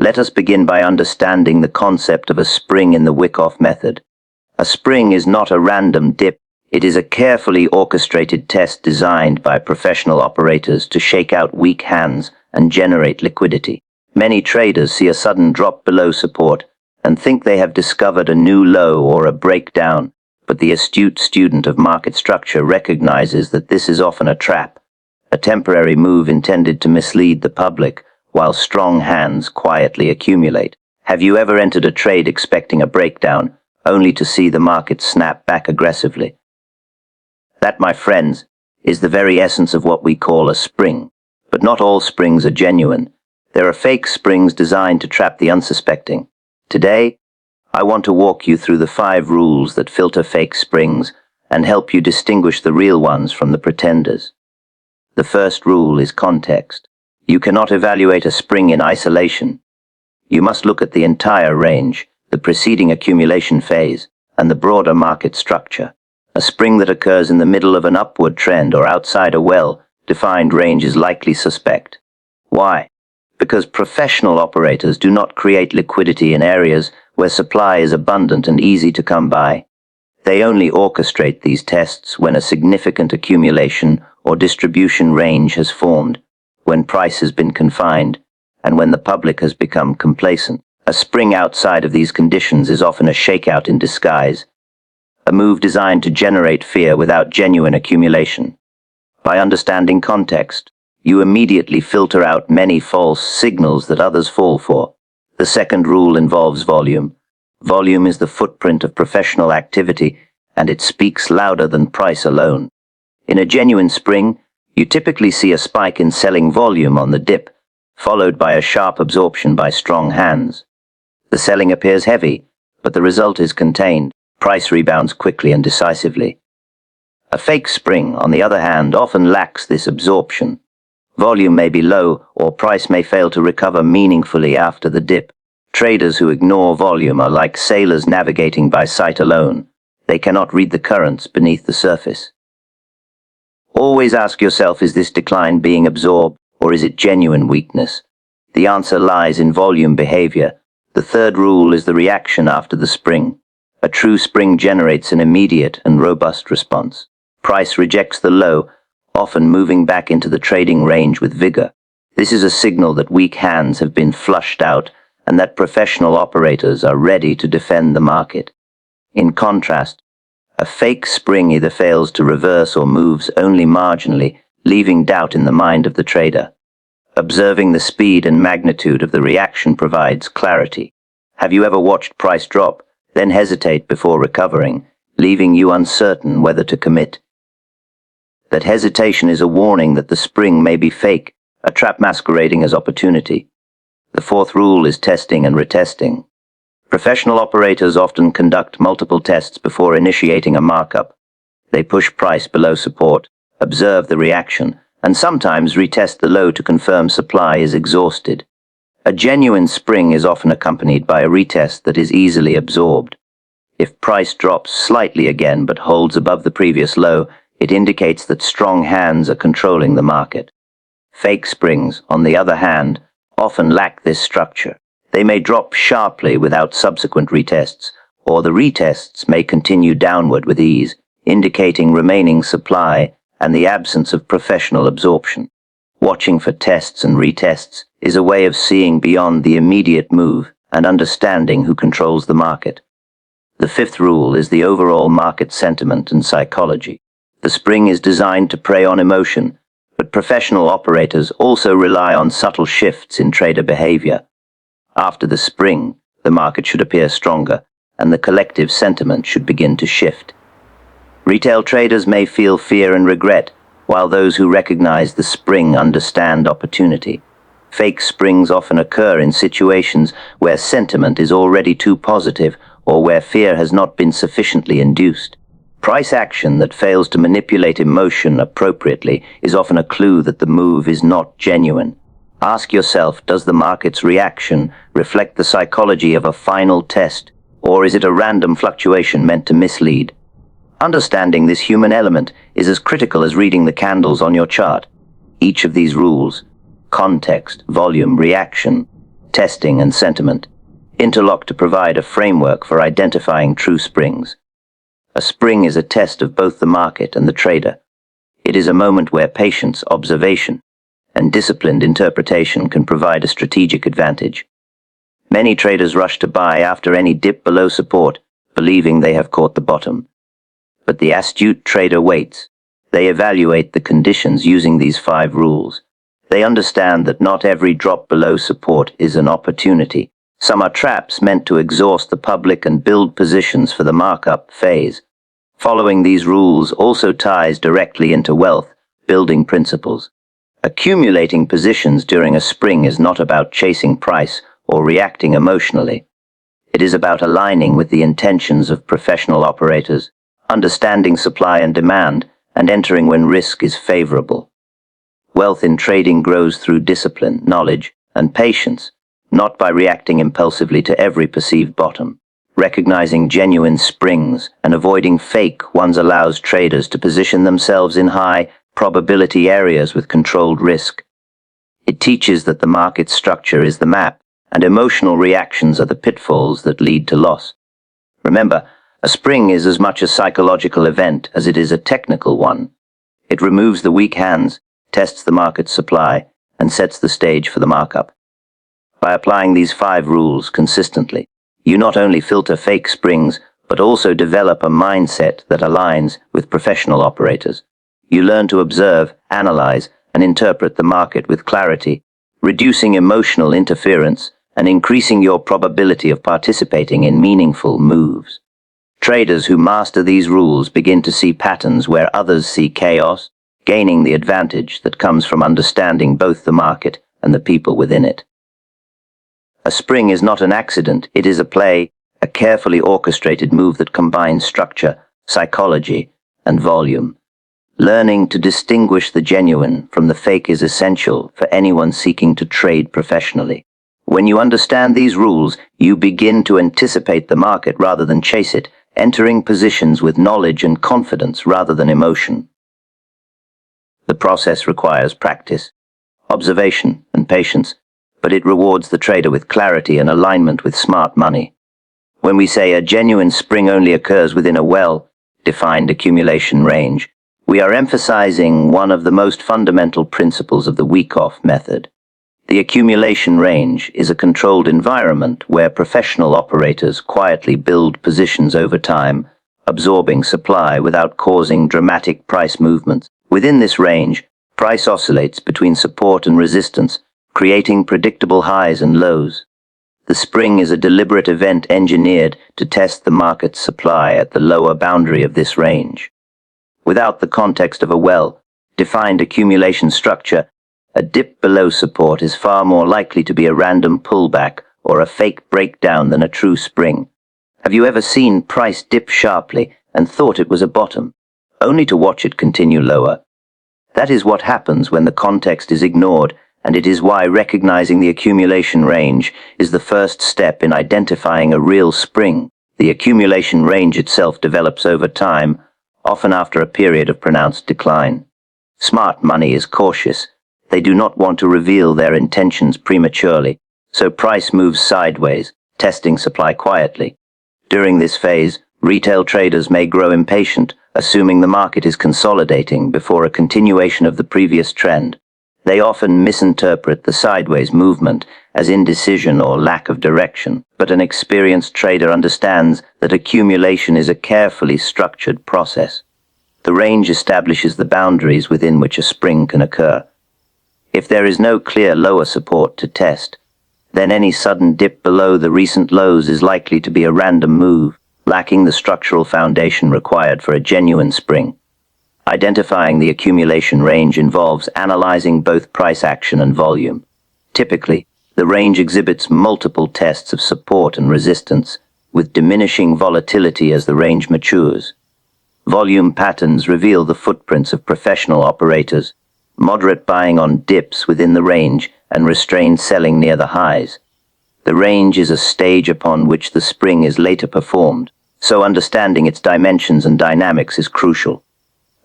Let us begin by understanding the concept of a spring in the Wyckoff method. A spring is not a random dip, it is a carefully orchestrated test designed by professional operators to shake out weak hands and generate liquidity. Many traders see a sudden drop below support and think they have discovered a new low or a breakdown, but the astute student of market structure recognizes that this is often a trap, a temporary move intended to mislead the public while strong hands quietly accumulate. Have you ever entered a trade expecting a breakdown, only to see the market snap back aggressively? That, my friends, is the very essence of what we call a spring. But not all springs are genuine. There are fake springs designed to trap the unsuspecting. Today, I want to walk you through the 5 rules that filter fake springs and help you distinguish the real ones from the pretenders. The first rule is context. You cannot evaluate a spring in isolation. You must look at the entire range, the preceding accumulation phase, and the broader market structure. A spring that occurs in the middle of an upward trend or outside a well-defined range is likely suspect. Why? Because professional operators do not create liquidity in areas where supply is abundant and easy to come by. They only orchestrate these tests when a significant accumulation or distribution range has formed, when price has been confined, and when the public has become complacent. A spring outside of these conditions is often a shakeout in disguise, a move designed to generate fear without genuine accumulation. By understanding context, you immediately filter out many false signals that others fall for. The second rule involves volume. Volume is the footprint of professional activity, and it speaks louder than price alone. In a genuine spring, you typically see a spike in selling volume on the dip, followed by a sharp absorption by strong hands. The selling appears heavy, but the result is contained. Price rebounds quickly and decisively. A fake spring, on the other hand, often lacks this absorption. Volume may be low, or price may fail to recover meaningfully after the dip. Traders who ignore volume are like sailors navigating by sight alone. They cannot read the currents beneath the surface. Always ask yourself, is this decline being absorbed, or is it genuine weakness? The answer lies in volume behavior. The third rule is the reaction after the spring. A true spring generates an immediate and robust response. Price rejects the low, often moving back into the trading range with vigor. This is a signal that weak hands have been flushed out and that professional operators are ready to defend the market. In contrast, a fake spring either fails to reverse or moves only marginally, leaving doubt in the mind of the trader. Observing the speed and magnitude of the reaction provides clarity. Have you ever watched price drop, then hesitate before recovering, leaving you uncertain whether to commit? That hesitation is a warning that the spring may be fake, a trap masquerading as opportunity. The fourth rule is testing and retesting. Professional operators often conduct multiple tests before initiating a markup. They push price below support, observe the reaction, and sometimes retest the low to confirm supply is exhausted. A genuine spring is often accompanied by a retest that is easily absorbed. If price drops slightly again but holds above the previous low, it indicates that strong hands are controlling the market. Fake springs, on the other hand, often lack this structure. They may drop sharply without subsequent retests, or the retests may continue downward with ease, indicating remaining supply and the absence of professional absorption. Watching for tests and retests is a way of seeing beyond the immediate move and understanding who controls the market. The fifth rule is the overall market sentiment and psychology. The spring is designed to prey on emotion, but professional operators also rely on subtle shifts in trader behavior. After the spring, the market should appear stronger, and the collective sentiment should begin to shift. Retail traders may feel fear and regret, while those who recognize the spring understand opportunity. Fake springs often occur in situations where sentiment is already too positive or where fear has not been sufficiently induced. Price action that fails to manipulate emotion appropriately is often a clue that the move is not genuine. Ask yourself, does the market's reaction reflect the psychology of a final test, or is it a random fluctuation meant to mislead? Understanding this human element is as critical as reading the candles on your chart. Each of these rules, context, volume, reaction, testing, and sentiment, interlock to provide a framework for identifying true springs. A spring is a test of both the market and the trader. It is a moment where patience, observation, and disciplined interpretation can provide a strategic advantage. Many traders rush to buy after any dip below support, believing they have caught the bottom. But the astute trader waits. They evaluate the conditions using these 5 rules. They understand that not every drop below support is an opportunity. Some are traps meant to exhaust the public and build positions for the markup phase. Following these rules also ties directly into wealth building principles. Accumulating positions during a spring is not about chasing price or reacting emotionally. It is about aligning with the intentions of professional operators, understanding supply and demand, and entering when risk is favorable. Wealth in trading grows through discipline, knowledge, and patience, not by reacting impulsively to every perceived bottom. Recognizing genuine springs and avoiding fake ones allows traders to position themselves in high probability areas with controlled risk. It teaches that the market structure is the map, and emotional reactions are the pitfalls that lead to loss. Remember, a spring is as much a psychological event as it is a technical one. It removes the weak hands, tests the market's supply, and sets the stage for the markup. By applying these 5 rules consistently, you not only filter fake springs, but also develop a mindset that aligns with professional operators. You learn to observe, analyze, and interpret the market with clarity, reducing emotional interference and increasing your probability of participating in meaningful moves. Traders who master these rules begin to see patterns where others see chaos, gaining the advantage that comes from understanding both the market and the people within it. A spring is not an accident, it is a play, a carefully orchestrated move that combines structure, psychology, and volume. Learning to distinguish the genuine from the fake is essential for anyone seeking to trade professionally. When you understand these rules, you begin to anticipate the market rather than chase it, entering positions with knowledge and confidence rather than emotion. The process requires practice, observation, and patience, but it rewards the trader with clarity and alignment with smart money. When we say a genuine spring only occurs within a well-defined accumulation range, we are emphasizing one of the most fundamental principles of the Wyckoff method. The accumulation range is a controlled environment where professional operators quietly build positions over time, absorbing supply without causing dramatic price movements. Within this range, price oscillates between support and resistance, creating predictable highs and lows. The spring is a deliberate event engineered to test the market's supply at the lower boundary of this range. Without the context of a well-defined accumulation structure, a dip below support is far more likely to be a random pullback or a fake breakdown than a true spring. Have you ever seen price dip sharply and thought it was a bottom, only to watch it continue lower? That is what happens when the context is ignored, and it is why recognizing the accumulation range is the first step in identifying a real spring. The accumulation range itself develops over time, often after a period of pronounced decline. Smart money is cautious. They do not want to reveal their intentions prematurely, so price moves sideways, testing supply quietly. During this phase, retail traders may grow impatient, assuming the market is consolidating before a continuation of the previous trend. They often misinterpret the sideways movement as indecision or lack of direction, but an experienced trader understands that accumulation is a carefully structured process. The range establishes the boundaries within which a spring can occur. If there is no clear lower support to test, then any sudden dip below the recent lows is likely to be a random move, lacking the structural foundation required for a genuine spring. Identifying the accumulation range involves analyzing both price action and volume. Typically, the range exhibits multiple tests of support and resistance, with diminishing volatility as the range matures. Volume patterns reveal the footprints of professional operators, moderate buying on dips within the range and restrained selling near the highs. The range is a stage upon which the spring is later performed, so understanding its dimensions and dynamics is crucial.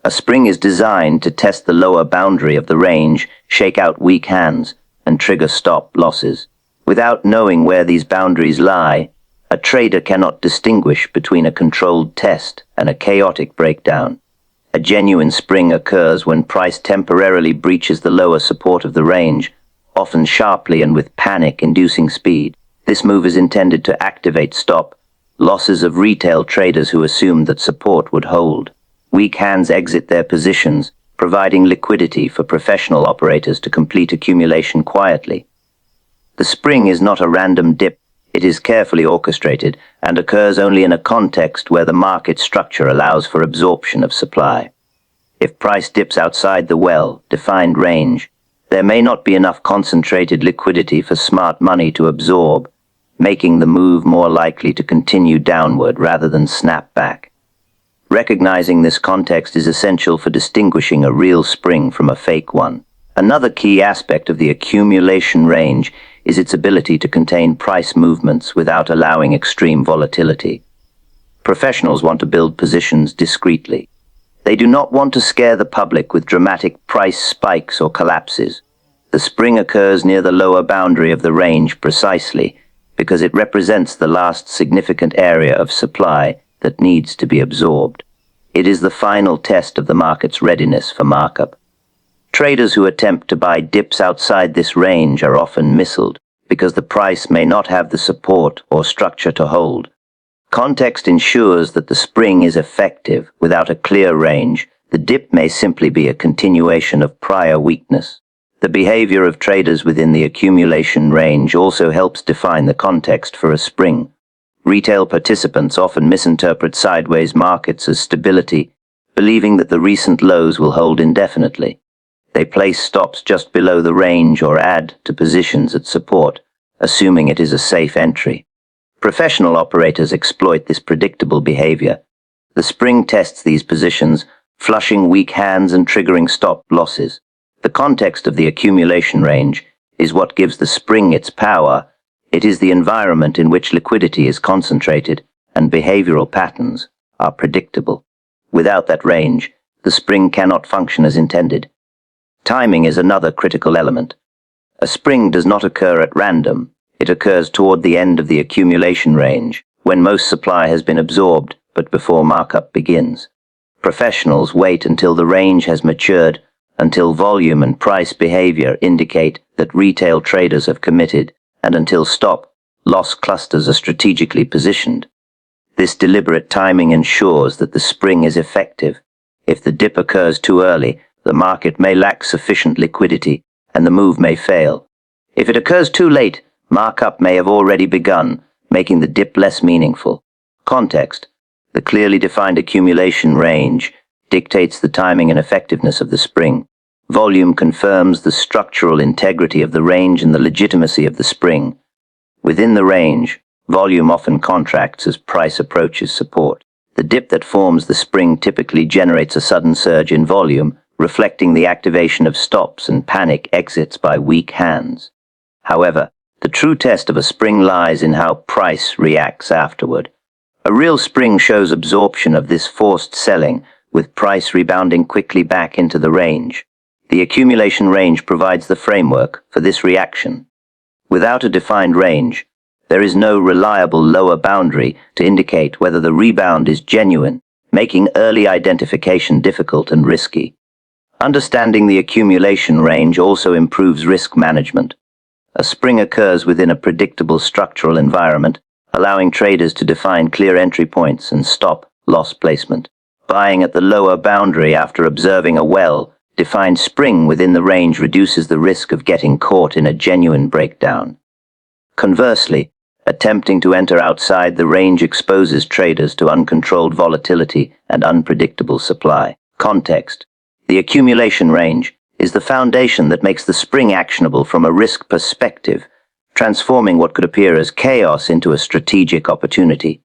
A spring is designed to test the lower boundary of the range, shake out weak hands, and trigger stop losses. Without knowing where these boundaries lie, a trader cannot distinguish between a controlled test and a chaotic breakdown. A genuine spring occurs when price temporarily breaches the lower support of the range, often sharply and with panic-inducing speed. This move is intended to activate stop losses of retail traders who assumed that support would hold. Weak hands exit their positions, providing liquidity for professional operators to complete accumulation quietly. The spring is not a random dip. It is carefully orchestrated and occurs only in a context where the market structure allows for absorption of supply. If price dips outside the well-defined range, there may not be enough concentrated liquidity for smart money to absorb, making the move more likely to continue downward rather than snap back. Recognizing this context is essential for distinguishing a real spring from a fake one. Another key aspect of the accumulation range is its ability to contain price movements without allowing extreme volatility. Professionals want to build positions discreetly. They do not want to scare the public with dramatic price spikes or collapses. The spring occurs near the lower boundary of the range precisely because it represents the last significant area of supply that needs to be absorbed. It is the final test of the market's readiness for markup. Traders who attempt to buy dips outside this range are often missiled because the price may not have the support or structure to hold. Context ensures that the spring is effective. Without a clear range, the dip may simply be a continuation of prior weakness. The behavior of traders within the accumulation range also helps define the context for a spring. Retail participants often misinterpret sideways markets as stability, believing that the recent lows will hold indefinitely. They place stops just below the range or add to positions at support, assuming it is a safe entry. Professional operators exploit this predictable behavior. The spring tests these positions, flushing weak hands and triggering stop losses. The context of the accumulation range is what gives the spring its power. It is the environment in which liquidity is concentrated and behavioral patterns are predictable. Without that range, the spring cannot function as intended. Timing is another critical element. A spring does not occur at random. It occurs toward the end of the accumulation range, when most supply has been absorbed, but before markup begins. Professionals wait until the range has matured, until volume and price behavior indicate that retail traders have committed, and until stop-loss clusters are strategically positioned. This deliberate timing ensures that the spring is effective. If the dip occurs too early, the market may lack sufficient liquidity, and the move may fail. If it occurs too late, markup may have already begun, making the dip less meaningful. Context: the clearly defined accumulation range dictates the timing and effectiveness of the spring. Volume confirms the structural integrity of the range and the legitimacy of the spring. Within the range, volume often contracts as price approaches support. The dip that forms the spring typically generates a sudden surge in volume, reflecting the activation of stops and panic exits by weak hands. However, the true test of a spring lies in how price reacts afterward. A real spring shows absorption of this forced selling, with price rebounding quickly back into the range. The accumulation range provides the framework for this reaction. Without a defined range, there is no reliable lower boundary to indicate whether the rebound is genuine, making early identification difficult and risky. Understanding the accumulation range also improves risk management. A spring occurs within a predictable structural environment, allowing traders to define clear entry points and stop-loss placement. Buying at the lower boundary after observing a well-defined spring within the range reduces the risk of getting caught in a genuine breakdown. Conversely, attempting to enter outside the range exposes traders to uncontrolled volatility and unpredictable supply. Context: the accumulation range is the foundation that makes the spring actionable from a risk perspective, transforming what could appear as chaos into a strategic opportunity.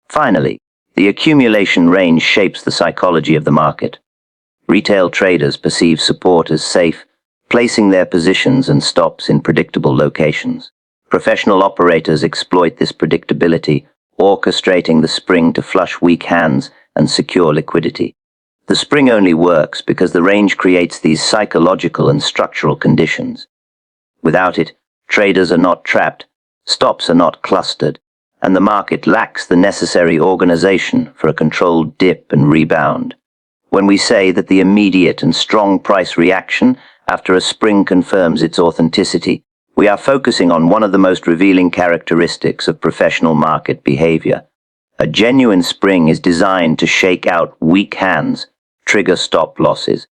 Finally, the accumulation range shapes the psychology of the market. Retail traders perceive support as safe, placing their positions and stops in predictable locations. Professional operators exploit this predictability, orchestrating the spring to flush weak hands and secure liquidity. The spring only works because the range creates these psychological and structural conditions. Without it, Traders are not trapped, stops are not clustered, and the market lacks the necessary organization for a controlled dip and rebound. When we say that the immediate and strong price reaction after a spring confirms its authenticity, we are focusing on one of the most revealing characteristics of professional market behavior. A genuine spring is designed to shake out weak hands, trigger stop losses,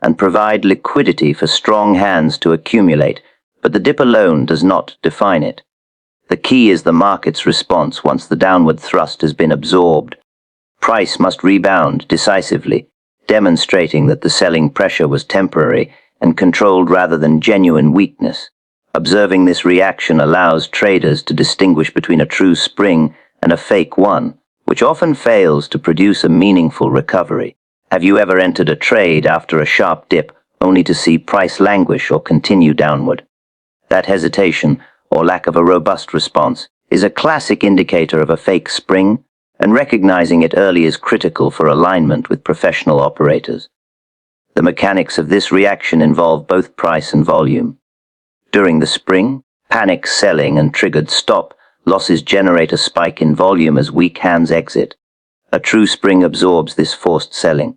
and provide liquidity for strong hands to accumulate, but the dip alone does not define it. The key is the market's response once the downward thrust has been absorbed. Price must rebound decisively, demonstrating that the selling pressure was temporary and controlled rather than genuine weakness. Observing this reaction allows traders to distinguish between a true spring and a fake one, which often fails to produce a meaningful recovery. Have you ever entered a trade after a sharp dip only to see price languish or continue downward? That hesitation, or lack of a robust response, is a classic indicator of a fake spring, and recognizing it early is critical for alignment with professional operators. The mechanics of this reaction involve both price and volume. During the spring, panic selling and triggered stop losses generate a spike in volume as weak hands exit. A true spring absorbs this forced selling.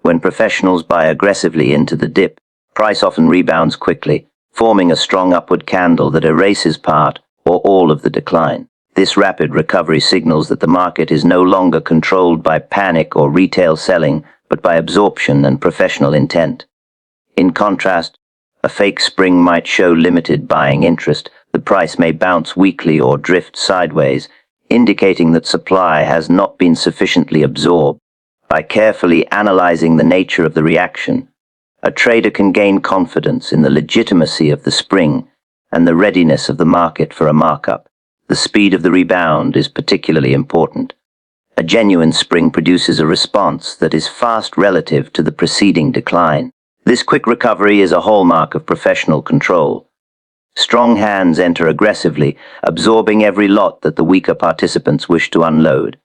When professionals buy aggressively into the dip, price often rebounds quickly, forming a strong upward candle that erases part or all of the decline. This rapid recovery signals that the market is no longer controlled by panic or retail selling, but by absorption and professional intent. In contrast, a fake spring might show limited buying interest. The price may bounce weakly or drift sideways, indicating that supply has not been sufficiently absorbed. By carefully analyzing the nature of the reaction, a trader can gain confidence in the legitimacy of the spring and the readiness of the market for a markup. The speed of the rebound is particularly important. A genuine spring produces a response that is fast relative to the preceding decline. This quick recovery is a hallmark of professional control. Strong hands enter aggressively, absorbing every lot that the weaker participants wish to unload.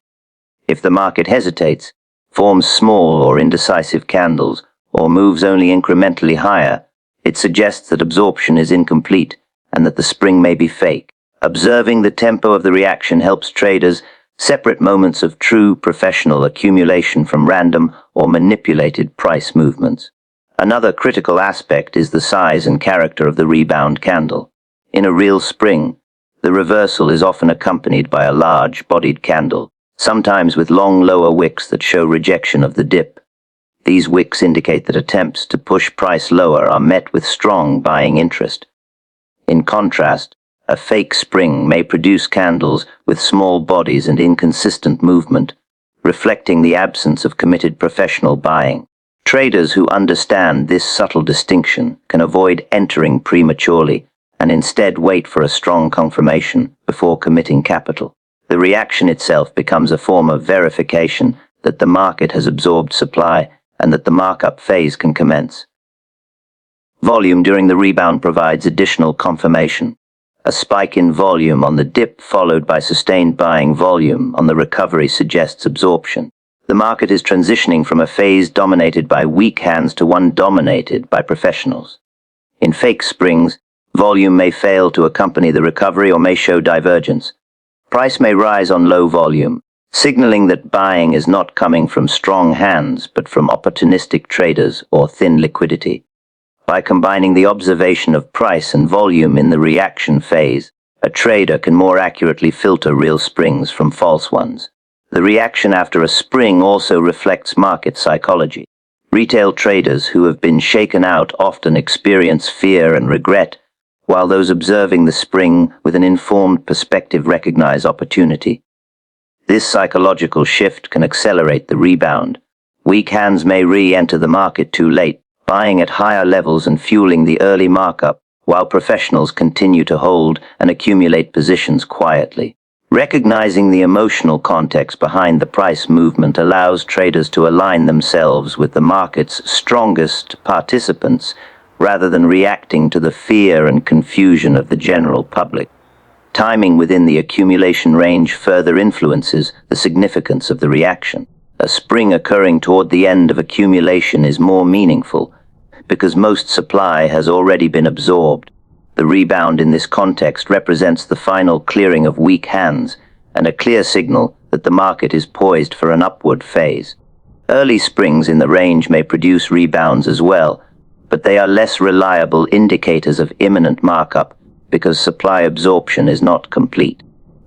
If the market hesitates, forms small or indecisive candles, or moves only incrementally higher, it suggests that absorption is incomplete and that the spring may be fake. Observing the tempo of the reaction helps traders separate moments of true professional accumulation from random or manipulated price movements. Another critical aspect is the size and character of the rebound candle. In a real spring, the reversal is often accompanied by a large-bodied candle, sometimes with long lower wicks that show rejection of the dip. These wicks indicate that attempts to push price lower are met with strong buying interest. In contrast, a fake spring may produce candles with small bodies and inconsistent movement, reflecting the absence of committed professional buying. Traders who understand this subtle distinction can avoid entering prematurely and instead wait for a strong confirmation before committing capital. The reaction itself becomes a form of verification that the market has absorbed supply and that the markup phase can commence. Volume during the rebound provides additional confirmation. A spike in volume on the dip followed by sustained buying volume on the recovery suggests absorption. The market is transitioning from a phase dominated by weak hands to one dominated by professionals. In fake springs, volume may fail to accompany the recovery or may show divergence. Price may rise on low volume, signaling that buying is not coming from strong hands but from opportunistic traders or thin liquidity. By combining the observation of price and volume in the reaction phase, a trader can more accurately filter real springs from false ones. The reaction after a spring also reflects market psychology. Retail traders who have been shaken out often experience fear and regret, while those observing the spring with an informed perspective recognize opportunity. This psychological shift can accelerate the rebound. Weak hands may re-enter the market too late, buying at higher levels and fueling the early markup, while professionals continue to hold and accumulate positions quietly. Recognizing the emotional context behind the price movement allows traders to align themselves with the market's strongest participants rather than reacting to the fear and confusion of the general public. Timing within the accumulation range further influences the significance of the reaction. A spring occurring toward the end of accumulation is more meaningful because most supply has already been absorbed. The rebound in this context represents the final clearing of weak hands and a clear signal that the market is poised for an upward phase. Early springs in the range may produce rebounds as well, but they are less reliable indicators of imminent markup because supply absorption is not complete.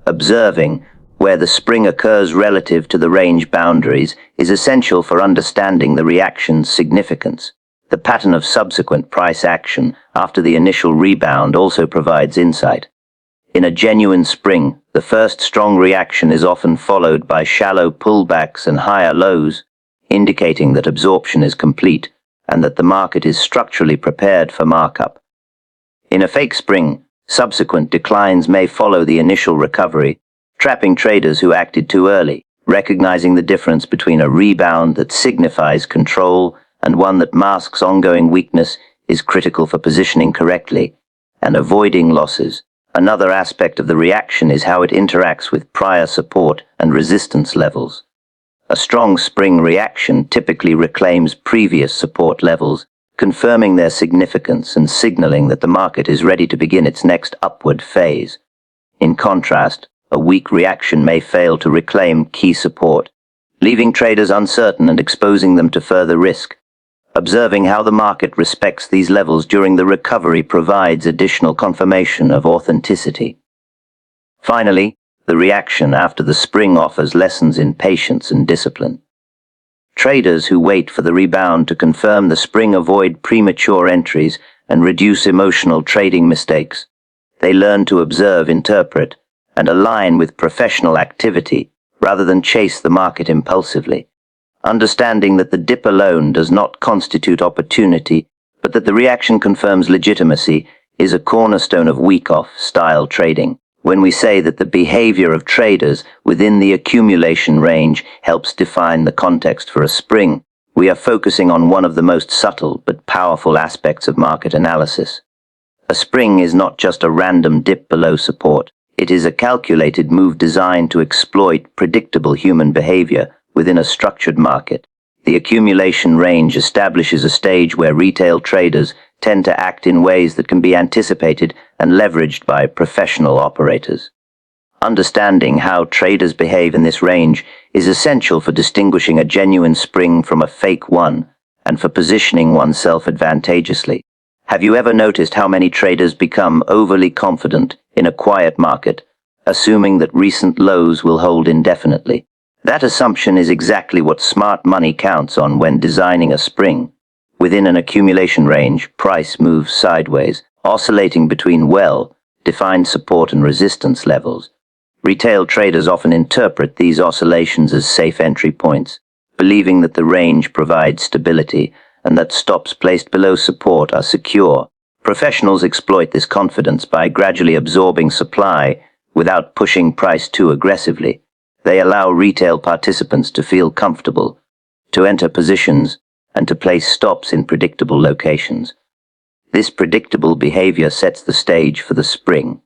Observing where the spring occurs relative to the range boundaries is essential for understanding the reaction's significance. The pattern of subsequent price action after the initial rebound also provides insight. In a genuine spring, the first strong reaction is often followed by shallow pullbacks and higher lows, indicating that absorption is complete and that the market is structurally prepared for markup. In a fake spring, subsequent declines may follow the initial recovery, trapping traders who acted too early. Recognizing the difference between a rebound that signifies control and one that masks ongoing weakness is critical for positioning correctly and avoiding losses. Another aspect of the reaction is how it interacts with prior support and resistance levels. A strong spring reaction typically reclaims previous support levels, confirming their significance and signaling that the market is ready to begin its next upward phase. In contrast, a weak reaction may fail to reclaim key support, leaving traders uncertain and exposing them to further risk. Observing how the market respects these levels during the recovery provides additional confirmation of authenticity. Finally, the reaction after the spring offers lessons in patience and discipline. Traders who wait for the rebound to confirm the spring avoid premature entries and reduce emotional trading mistakes. They learn to observe, interpret, and align with professional activity rather than chase the market impulsively. Understanding that the dip alone does not constitute opportunity, but that the reaction confirms legitimacy, is a cornerstone of Wyckoff-style trading. When we say that the behavior of traders within the accumulation range helps define the context for a spring, we are focusing on one of the most subtle but powerful aspects of market analysis. A spring is not just a random dip below support. It is a calculated move designed to exploit predictable human behavior within a structured market. The accumulation range establishes a stage where retail traders tend to act in ways that can be anticipated and leveraged by professional operators. Understanding how traders behave in this range is essential for distinguishing a genuine spring from a fake one and for positioning oneself advantageously. Have you ever noticed how many traders become overly confident in a quiet market, assuming that recent lows will hold indefinitely? That assumption is exactly what smart money counts on when designing a spring. Within an accumulation range, price moves sideways, oscillating between well-defined support and resistance levels. Retail traders often interpret these oscillations as safe entry points, believing that the range provides stability and that stops placed below support are secure. Professionals exploit this confidence by gradually absorbing supply without pushing price too aggressively. They allow retail participants to feel comfortable, to enter positions, and to place stops in predictable locations. This predictable behavior sets the stage for the spring.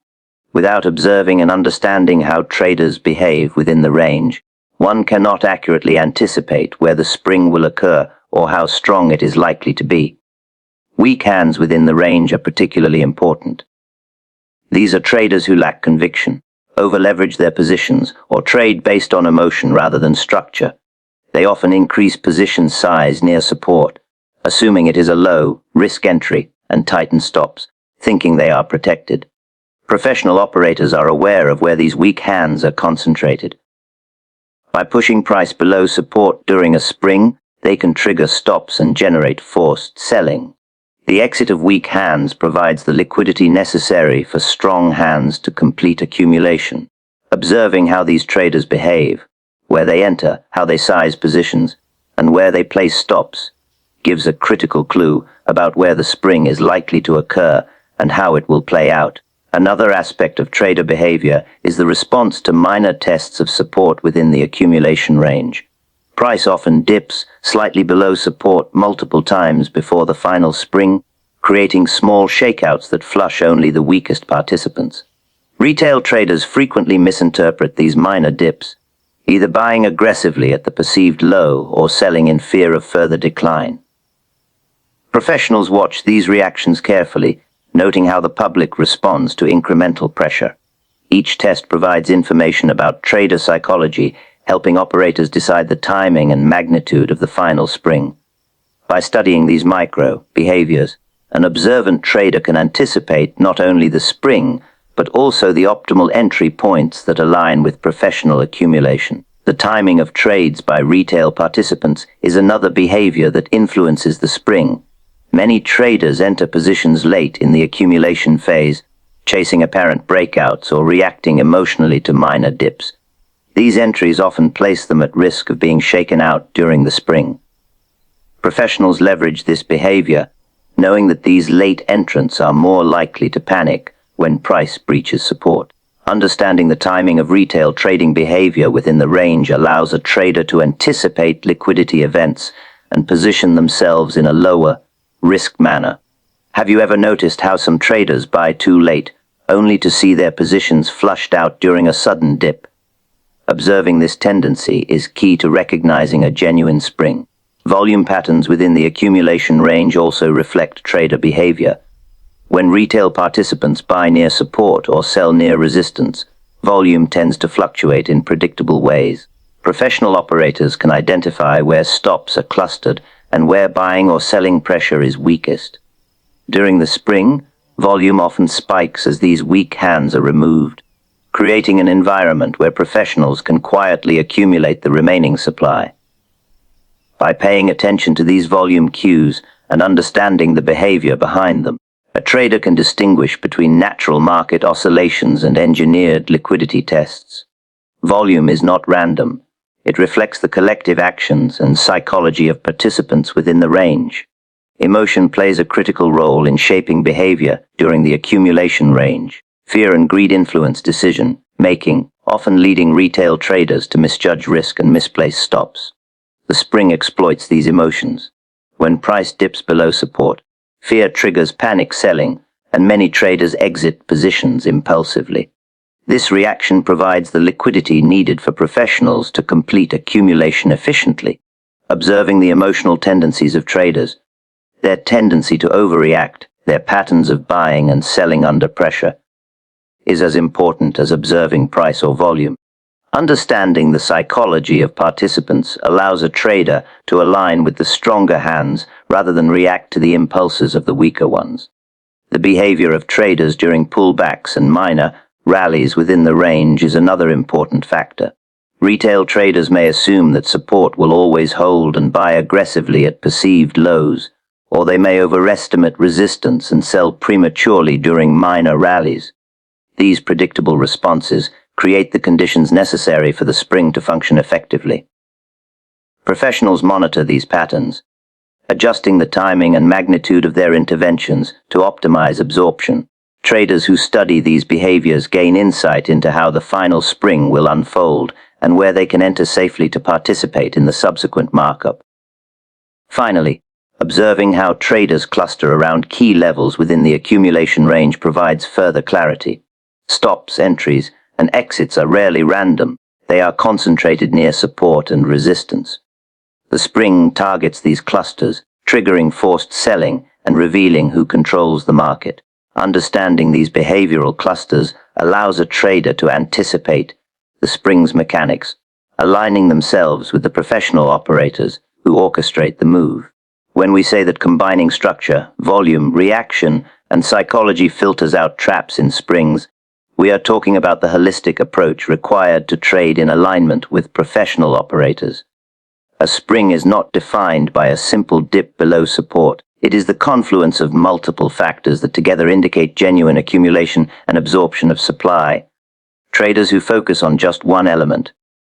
Without observing and understanding how traders behave within the range, one cannot accurately anticipate where the spring will occur or how strong it is likely to be. Weak hands within the range are particularly important. These are traders who lack conviction, over-leverage their positions, or trade based on emotion rather than structure. They often increase position size near support, assuming it is a low, risk entry, and tighten stops, thinking they are protected. Professional operators are aware of where these weak hands are concentrated. By pushing price below support during a spring, they can trigger stops and generate forced selling. The exit of weak hands provides the liquidity necessary for strong hands to complete accumulation. Observing how these traders behave, where they enter, how they size positions, and where they place stops, gives a critical clue about where the spring is likely to occur and how it will play out. Another aspect of trader behavior is the response to minor tests of support within the accumulation range. Price often dips slightly below support multiple times before the final spring, creating small shakeouts that flush only the weakest participants. Retail traders frequently misinterpret these minor dips, either buying aggressively at the perceived low or selling in fear of further decline. Professionals watch these reactions carefully, noting how the public responds to incremental pressure. Each test provides information about trader psychology, helping operators decide the timing and magnitude of the final spring. By studying these micro-behaviors, an observant trader can anticipate not only the spring, but also the optimal entry points that align with professional accumulation. The timing of trades by retail participants is another behavior that influences the spring. Many traders enter positions late in the accumulation phase, chasing apparent breakouts or reacting emotionally to minor dips. These entries often place them at risk of being shaken out during the spring. Professionals leverage this behavior, knowing that these late entrants are more likely to panic when price breaches support. Understanding the timing of retail trading behavior within the range allows a trader to anticipate liquidity events and position themselves in a lower risk manner. Have you ever noticed how some traders buy too late, only to see their positions flushed out during a sudden dip? Observing this tendency is key to recognizing a genuine spring. Volume patterns within the accumulation range also reflect trader behavior. When retail participants buy near support or sell near resistance, volume tends to fluctuate in predictable ways. Professional operators can identify where stops are clustered and where buying or selling pressure is weakest. During the spring, volume often spikes as these weak hands are removed, creating an environment where professionals can quietly accumulate the remaining supply. By paying attention to these volume cues and understanding the behavior behind them, a trader can distinguish between natural market oscillations and engineered liquidity tests. Volume is not random. It reflects the collective actions and psychology of participants within the range. Emotion plays a critical role in shaping behavior during the accumulation range. Fear and greed influence decision-making, often leading retail traders to misjudge risk and misplace stops. The spring exploits these emotions. When price dips below support, fear triggers panic selling, and many traders exit positions impulsively. This reaction provides the liquidity needed for professionals to complete accumulation efficiently. Observing the emotional tendencies of traders, their tendency to overreact, their patterns of buying and selling under pressure, is as important as observing price or volume. Understanding the psychology of participants allows a trader to align with the stronger hands rather than react to the impulses of the weaker ones. The behavior of traders during pullbacks and minor rallies within the range is another important factor. Retail traders may assume that support will always hold and buy aggressively at perceived lows, or they may overestimate resistance and sell prematurely during minor rallies. These predictable responses create the conditions necessary for the spring to function effectively. Professionals monitor these patterns, adjusting the timing and magnitude of their interventions to optimize absorption. Traders who study these behaviors gain insight into how the final spring will unfold and where they can enter safely to participate in the subsequent markup. Finally, observing how traders cluster around key levels within the accumulation range provides further clarity. Stops, entries, and exits are rarely random. They are concentrated near support and resistance. The spring targets these clusters, triggering forced selling and revealing who controls the market. Understanding these behavioral clusters allows a trader to anticipate the spring's mechanics, aligning themselves with the professional operators who orchestrate the move. When we say that combining structure, volume, reaction, and psychology filters out traps in springs, we are talking about the holistic approach required to trade in alignment with professional operators. A spring is not defined by a simple dip below support. It is the confluence of multiple factors that together indicate genuine accumulation and absorption of supply. Traders who focus on just one element,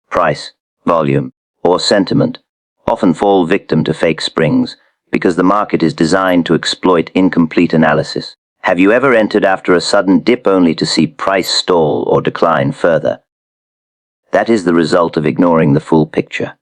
price, volume, or sentiment, often fall victim to fake springs because the market is designed to exploit incomplete analysis. Have you ever entered after a sudden dip only to see price stall or decline further? That is the result of ignoring the full picture.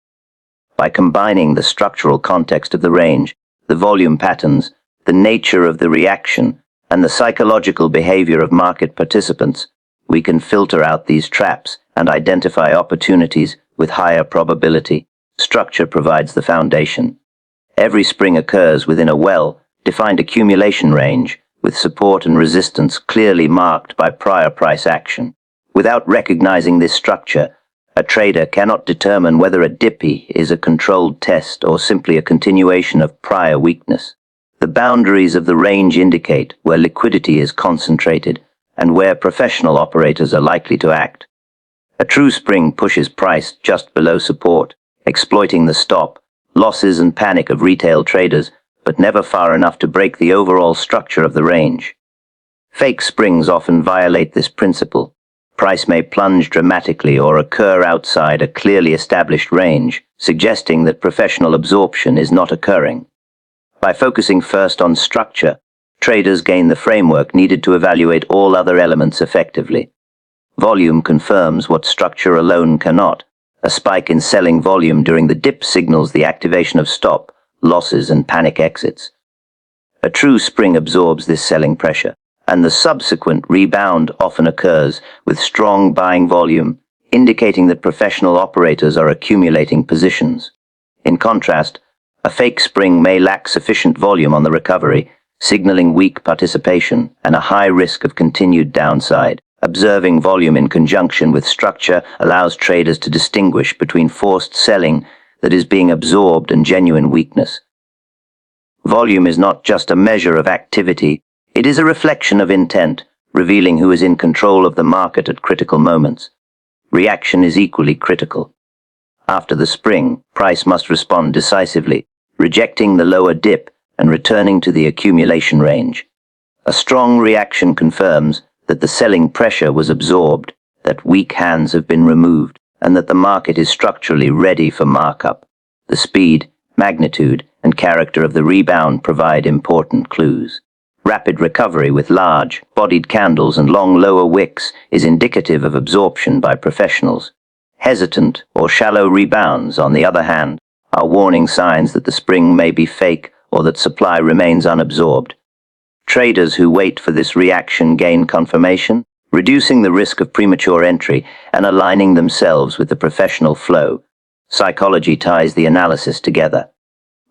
By combining the structural context of the range, the volume patterns, the nature of the reaction, and the psychological behavior of market participants, we can filter out these traps and identify opportunities with higher probability. Structure provides the foundation. Every spring occurs within a well-defined accumulation range, with support and resistance clearly marked by prior price action. Without recognizing this structure, a trader cannot determine whether a dippy is a controlled test or simply a continuation of prior weakness. The boundaries of the range indicate where liquidity is concentrated and where professional operators are likely to act. A true spring pushes price just below support, exploiting the stop, losses and panic of retail traders, but never far enough to break the overall structure of the range. Fake springs often violate this principle. Price may plunge dramatically or occur outside a clearly established range, suggesting that professional absorption is not occurring. By focusing first on structure, traders gain the framework needed to evaluate all other elements effectively. Volume confirms what structure alone cannot. A spike in selling volume during the dip signals the activation of stop, losses and panic exits. A true spring absorbs this selling pressure, and the subsequent rebound often occurs with strong buying volume, indicating that professional operators are accumulating positions. In contrast, a fake spring may lack sufficient volume on the recovery, signaling weak participation and a high risk of continued downside. Observing volume in conjunction with structure allows traders to distinguish between forced selling that is being absorbed and genuine weakness. Volume is not just a measure of activity, it is a reflection of intent, revealing who is in control of the market at critical moments. Reaction is equally critical. After the spring, price must respond decisively, rejecting the lower dip and returning to the accumulation range. A strong reaction confirms that the selling pressure was absorbed, that weak hands have been removed, and that the market is structurally ready for markup. The speed, magnitude, and character of the rebound provide important clues. Rapid recovery with large, bodied candles and long lower wicks is indicative of absorption by professionals. Hesitant or shallow rebounds, on the other hand, are warning signs that the spring may be fake or that supply remains unabsorbed. Traders who wait for this reaction gain confirmation, reducing the risk of premature entry and aligning themselves with the professional flow. Psychology ties the analysis together.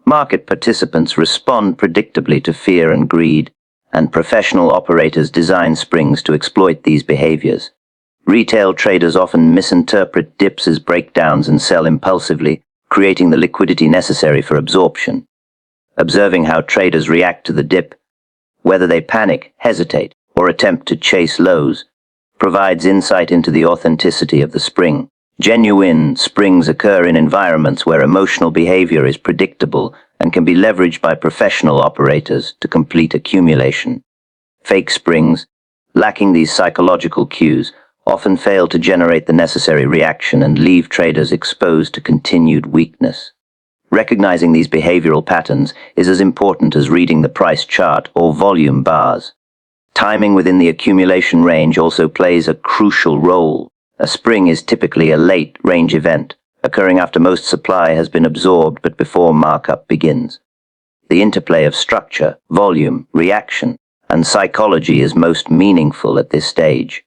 Market participants respond predictably to fear and greed, and professional operators design springs to exploit these behaviors. Retail traders often misinterpret dips as breakdowns and sell impulsively, creating the liquidity necessary for absorption. Observing how traders react to the dip, whether they panic, hesitate, or attempt to chase lows, provides insight into the authenticity of the spring. Genuine springs occur in environments where emotional behavior is predictable and can be leveraged by professional operators to complete accumulation. Fake springs, lacking these psychological cues, often fail to generate the necessary reaction and leave traders exposed to continued weakness. Recognizing these behavioral patterns is as important as reading the price chart or volume bars. Timing within the accumulation range also plays a crucial role. A spring is typically a late range event, occurring after most supply has been absorbed but before markup begins. The interplay of structure, volume, reaction, and psychology is most meaningful at this stage.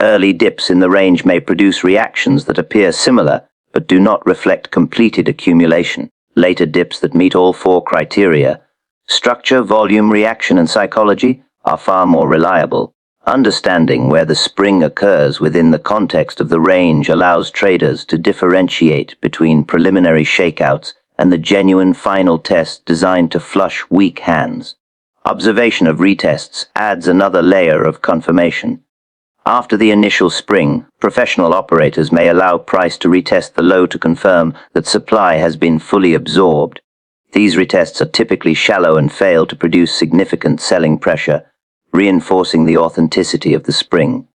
Early dips in the range may produce reactions that appear similar but do not reflect completed accumulation. Later dips that meet all four criteria, structure, volume, reaction, and psychology, are far more reliable. Understanding where the spring occurs within the context of the range allows traders to differentiate between preliminary shakeouts and the genuine final test designed to flush weak hands. Observation of retests adds another layer of confirmation. After the initial spring, professional operators may allow price to retest the low to confirm that supply has been fully absorbed. These retests are typically shallow and fail to produce significant selling pressure, reinforcing the authenticity of the spring.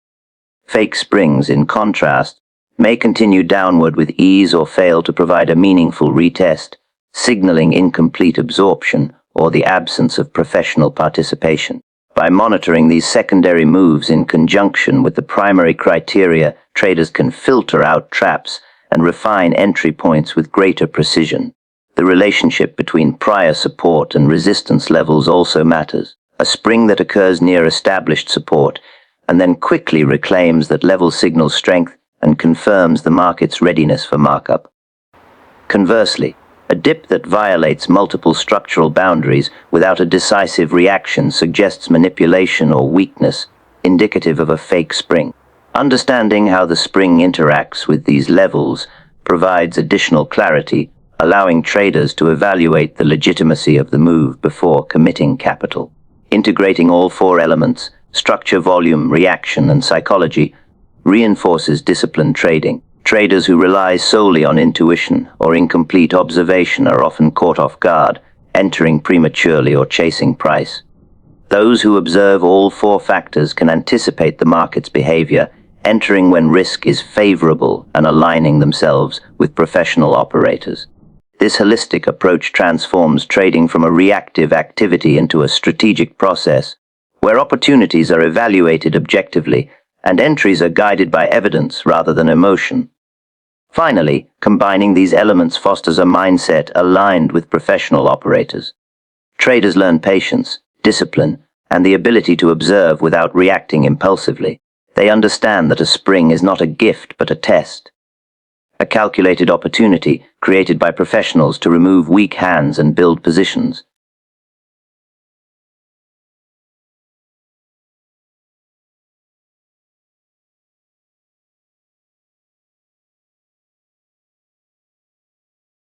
Fake springs, in contrast, may continue downward with ease or fail to provide a meaningful retest, signaling incomplete absorption or the absence of professional participation. By monitoring these secondary moves in conjunction with the primary criteria, traders can filter out traps and refine entry points with greater precision. The relationship between prior support and resistance levels also matters. A spring that occurs near established support and then quickly reclaims that level signals strength and confirms the market's readiness for markup. Conversely, A dip that violates multiple structural boundaries without a decisive reaction suggests manipulation or weakness, indicative of a fake spring. Understanding how the spring interacts with these levels provides additional clarity, allowing traders to evaluate the legitimacy of the move before committing capital. Integrating all four elements, structure, volume, reaction, and psychology, reinforces disciplined trading. Traders who rely solely on intuition or incomplete observation are often caught off guard, entering prematurely or chasing price. Those who observe all four factors can anticipate the market's behavior, entering when risk is favorable and aligning themselves with professional operators. This holistic approach transforms trading from a reactive activity into a strategic process, where opportunities are evaluated objectively and entries are guided by evidence rather than emotion. Finally, combining these elements fosters a mindset aligned with professional operators. Traders learn patience, discipline, and the ability to observe without reacting impulsively. They understand that a spring is not a gift but a test, a calculated opportunity created by professionals to remove weak hands and build positions.